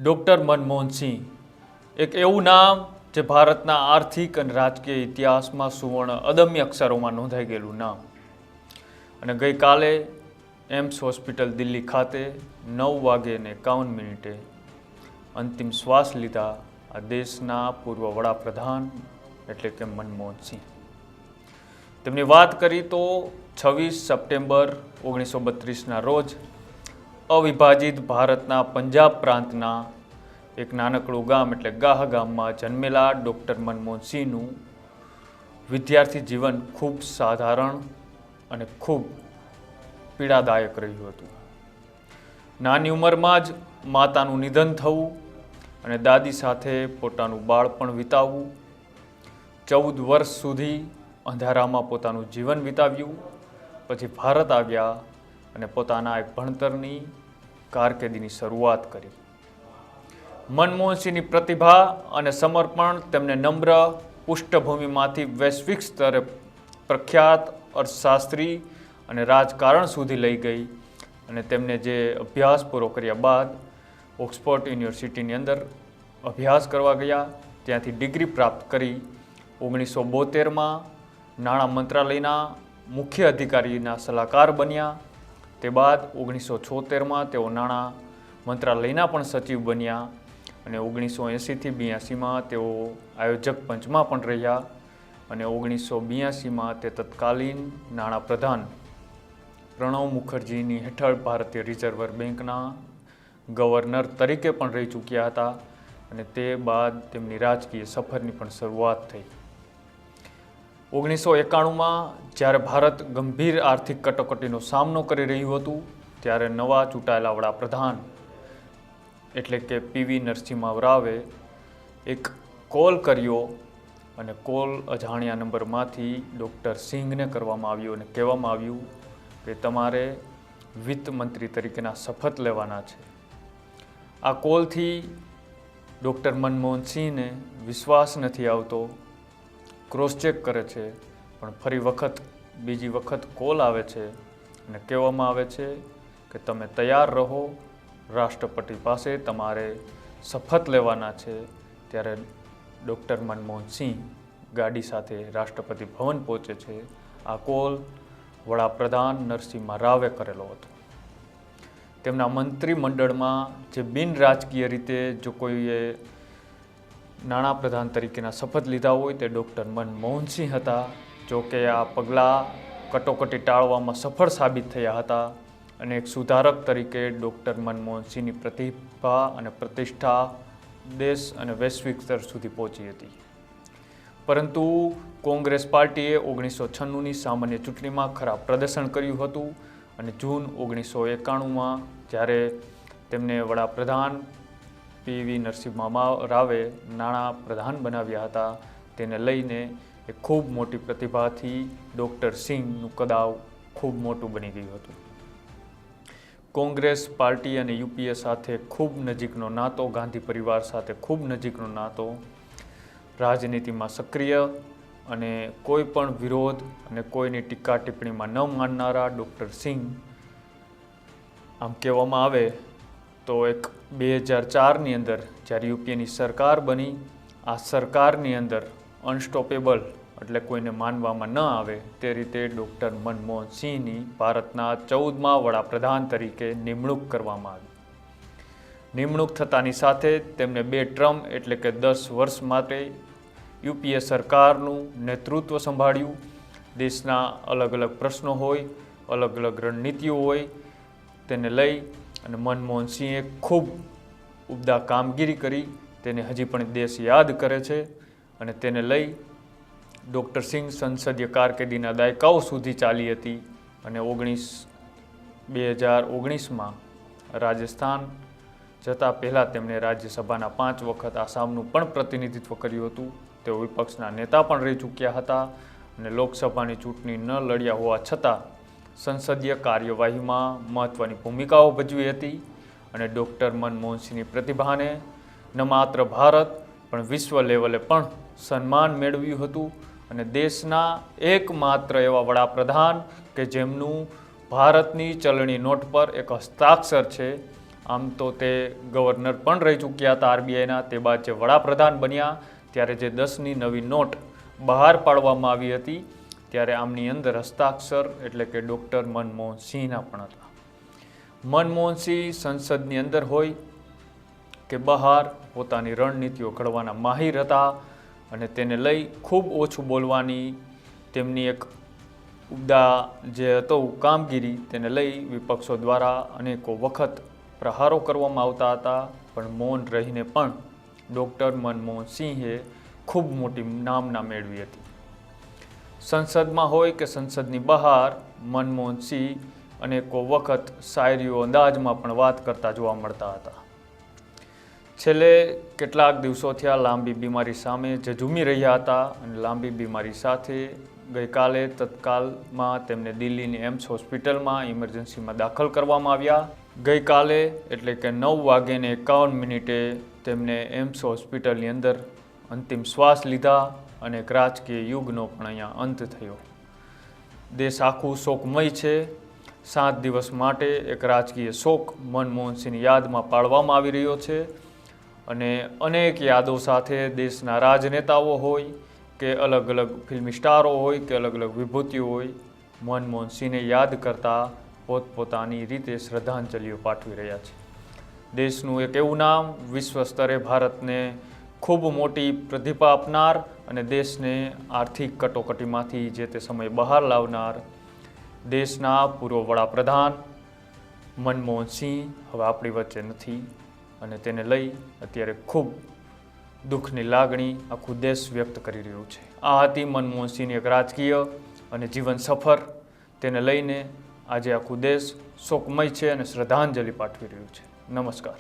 Doctor Manmohan Singh એક એવું નામ જે ભારતના આર્થિક અને રાજકીય ઇતિહાસમાં સુવર્ણ અદમ્ય અક્ષરોમાં નોંધાઈ ગયેલું નામ. અને ગઈકાલે એમ્સ હોસ્પિટલ દિલ્હી ખાતે 9:51 અંતિમ શ્વાસ લીધા આ દેશના પૂર્વ વડાપ્રધાન એટલે કે મનમોહન સિંહ. તેમની વાત કરી તો 26 સપ્ટેમ્બર 1932ના રોજ અવિભાજિત ભારતના પંજાબ પ્રાંતના એક નાનકડું ગામ એટલે ગાહ ગામમાં જન્મેલા ડૉક્ટર મનમોહન સિંહનું વિદ્યાર્થી જીવન ખૂબ સાધારણ અને ખૂબ પીડાદાયક રહ્યું હતું. નાની ઉંમરમાં જ માતાનું નિધન થવું અને દાદી સાથે પોતાનું બાળપણ વિતાવવું, 14 વર્ષ સુધી અંધારામાં પોતાનું જીવન વિતાવ્યું, પછી ભારત આવ્યા અને પોતાના એક ભણતરની કારકિર્દીની શરૂઆત કરી. મનમોહન સિંહની પ્રતિભા અને સમર્પણ તેમને નમ્ર પૃષ્ઠભૂમિમાંથી વૈશ્વિક સ્તરે પ્રખ્યાત અર્થશાસ્ત્રી અને રાજકારણ સુધી લઈ ગઈ અને તેમને જે અભ્યાસ પૂરો કર્યા બાદ ઓક્સફોર્ડ યુનિવર્સિટીની અંદર અભ્યાસ કરવા ગયા, ત્યાંથી ડિગ્રી પ્રાપ્ત કરી 1972માં નાણાં મંત્રાલયના મુખ્ય અધિકારીના સલાહકાર બન્યા. તે બાદ 1976માં તેઓ નાણાં મંત્રાલયના પણ સચિવ બન્યા અને 1980થી 82માં તેઓ આયોજક પંચમાં પણ રહ્યા અને 1982માં તે તત્કાલીન નાણાપ્રધાન પ્રણવ મુખર્જીની હેઠળ ભારતીય રિઝર્વ બેંકના ગવર્નર તરીકે પણ રહી ચૂક્યા હતા અને તે બાદ તેમની રાજકીય સફરની પણ શરૂઆત થઈ. 1991માં જ્યારે ભારત ગંભીર આર્થિક કટોકટીનો સામનો કરી રહ્યું હતું ત્યારે નવા ચૂંટાયેલા વડાપ્રધાન એટલે કે પીવી નરસિંહ રાવે એક કોલ કર્યો અને કોલ અજાણ્યા નંબરમાંથી ડૉક્ટર સિંહને કરવામાં આવ્યો અને કહેવામાં આવ્યું કે તમારે વિત્ત મંત્રી તરીકેના શપથ લેવાના છે. આ કોલથી ડૉક્ટર મનમોહન સિંહને વિશ્વાસ નથી આવતો, ક્રોસચેક કરે છે, પણ ફરી બીજી વખત કોલ આવે છે અને કહેવામાં આવે છે કે તમે તૈયાર રહો, રાષ્ટ્રપતિ પાસે તમારે શપથ લેવાના છે. ત્યારે ડૉક્ટર મનમોહન સિંહ ગાડી સાથે રાષ્ટ્રપતિ ભવન પહોંચે છે. આ કોલ વડાપ્રધાન નરસિંહ રાવે કરેલો હતો. તેમના મંત્રીમંડળમાં જે બિન રાજકીય રીતે જો કોઈએ નાણાપ્રધાન તરીકેના શપથ લીધા હોય તે ડૉક્ટર મનમોહન સિંહ હતા. જો કે આ પગલાં કટોકટી ટાળવામાં સફળ સાબિત થયા હતા અને એક સુધારક તરીકે ડૉક્ટર મનમોહન સિંહની પ્રતિભા અને પ્રતિષ્ઠા દેશ અને વૈશ્વિક સ્તર સુધી પહોંચી હતી. પરંતુ કોંગ્રેસ પાર્ટીએ 1996ની સામાન્ય ચૂંટણીમાં ખરાબ પ્રદર્શન કર્યું હતું અને જૂન 1991માં જ્યારે તેમને વડાપ્રધાન પીવી નરસિંહ રાવે નાણાં પ્રધાન બનાવ્યા હતા તેને લઈને એ ખૂબ મોટી પ્રતિભાથી ડૉક્ટર સિંહનું કદાવ ખૂબ મોટું બની ગયું હતું. કોંગ્રેસ પાર્ટી અને યુપીએ સાથે ખૂબ નજીકનો નાતો, ગાંધી પરિવાર સાથે ખૂબ નજીકનો નાતો, રાજનીતિમાં સક્રિય અને કોઈ પણ વિરોધ અને કોઈની ટીકા ટિપ્પણીમાં ન માનનારા ડૉક્ટર સિંહ આમ કહેવામાં આવે તો એક 2004ની અંદર જ્યારે યુપીએની સરકાર બની, આ સરકારની અંદર અનસ્ટોપેબલ એટલે કોઈને માનવામાં ન આવે તે રીતે ડૉક્ટર મનમોહન સિંહની ભારતના 14મા વડાપ્રધાન તરીકે નિમણૂક કરવામાં આવી. નિમણૂક થતાની સાથે તેમને 2 ટર્મ એટલે કે 10 વર્ષ માટે યુપીએ સરકારનું નેતૃત્વ સંભાળ્યું. દેશના અલગ અલગ પ્રશ્નો હોય, અલગ અલગ રણનીતિઓ હોય, તેને લઈ અને મનમોહન સિંહે ખૂબ ઉમદા કામગીરી કરી. તેને હજી પણ દેશ યાદ કરે છે અને તેને લઈ ડૉક્ટર સિંહ સંસદીય કારકિર્દીના દાયકાઓ સુધી ચાલી હતી અને 2019માં રાજસ્થાન જતાં પહેલાં તેમણે રાજ્યસભાના 5 વખત આસામનું પણ પ્રતિનિધિત્વ કર્યું હતું. તેઓ વિપક્ષના નેતા પણ રહી ચૂક્યા હતા અને લોકસભાની ચૂંટણી ન લડ્યા હોવા છતાં સંસદીય કાર્યવાહીમાં મહત્ત્વની ભૂમિકાઓ ભજવી હતી અને ડૉક્ટર મનમોહન સિંહની પ્રતિભાને ન માત્ર ભારત પણ વિશ્વ લેવલે પણ સન્માન મેળવ્યું હતું અને દેશના એકમાત્ર એવા વડાપ્રધાન કે જેમનું ભારતની ચલણી નોટ પર એક હસ્તાક્ષર છે, આમ તો તે ગવર્નર પણ રહી ચૂક્યા હતા આરબીઆઈના. તે બાદ જે વડાપ્રધાન બન્યા ત્યારે જે 10ની નવી નોટ બહાર પાડવામાં આવી હતી ત્યારે આમની અંદર હસ્તાક્ષર એટલે કે ડૉક્ટર મનમોહન સિંહના પણ હતા. મનમોહન સિંહ સંસદની અંદર હોય કે બહાર પોતાની રણનીતિઓ ઘડવાના માહિર હતા અને તેને લઈ ખૂબ ઓછું બોલવાની તેમની એક ઉમદા જે હતો કામગીરી તેને લઈ વિપક્ષો દ્વારા અનેકો વખત પ્રહારો કરવામાં આવતા હતા, પણ મૌન રહીને પણ ડૉક્ટર મનમોહન સિંહે ખૂબ મોટી નામના મેળવી હતી. સંસદમાં હોય કે સંસદની બહાર મનમોહન સિંહ અનેકો વખત શાયરીઓ અંદાજમાં પણ વાત કરતા જોવા મળતા હતા. છેલ્લે કેટલાક દિવસોથી આ લાંબી બીમારી સામે ઝઝૂમી રહ્યા હતા અને લાંબી બીમારી સાથે ગઈકાલે તત્કાલમાં તેમને દિલ્હીની એમ્સ હોસ્પિટલમાં ઇમરજન્સીમાં દાખલ કરવામાં આવ્યા. ગઈકાલે એટલે કે 9:51 તેમને એમ્સ હોસ્પિટલની અંદર અંતિમ શ્વાસ લીધા અને એક રાજકીય યુગનો પણ અહીંયા અંત થયો. દેશ આખું શોકમય છે. 7 દિવસ માટે એક રાજકીય શોક મનમોહન સિંહની યાદમાં પાળવામાં આવી રહ્યો છે અને અનેક યાદો સાથે દેશના રાજનેતાઓ હોય કે અલગ અલગ ફિલ્મી સ્ટારો હોય કે અલગ અલગ વિભૂતિઓ હોય મનમોહન સિંહને યાદ કરતા પોતપોતાની રીતે શ્રદ્ધાંજલિઓ પાઠવી રહ્યા છે. દેશનું એક એવું નામ વિશ્વ સ્તરે ભારતને ખૂબ મોટી પ્રતિભા આપનાર અને દેશને આર્થિક કટોકટીમાંથી જે તે સમયે બહાર લાવનાર દેશના પૂર્વ વડાપ્રધાન મનમોહન સિંહ હવે આપણી વચ્ચે નથી અને તેને લઈ અત્યારે ખૂબ દુઃખની લાગણી આખું દેશ વ્યક્ત કરી રહ્યું છે. આ હતી મનમોહન સિંહની એક રાજકીય અને જીવન સફર. તેને લઈને આજે આખું દેશ શોકમય છે અને શ્રદ્ધાંજલિ પાઠવી રહ્યું છે. નમસ્કાર.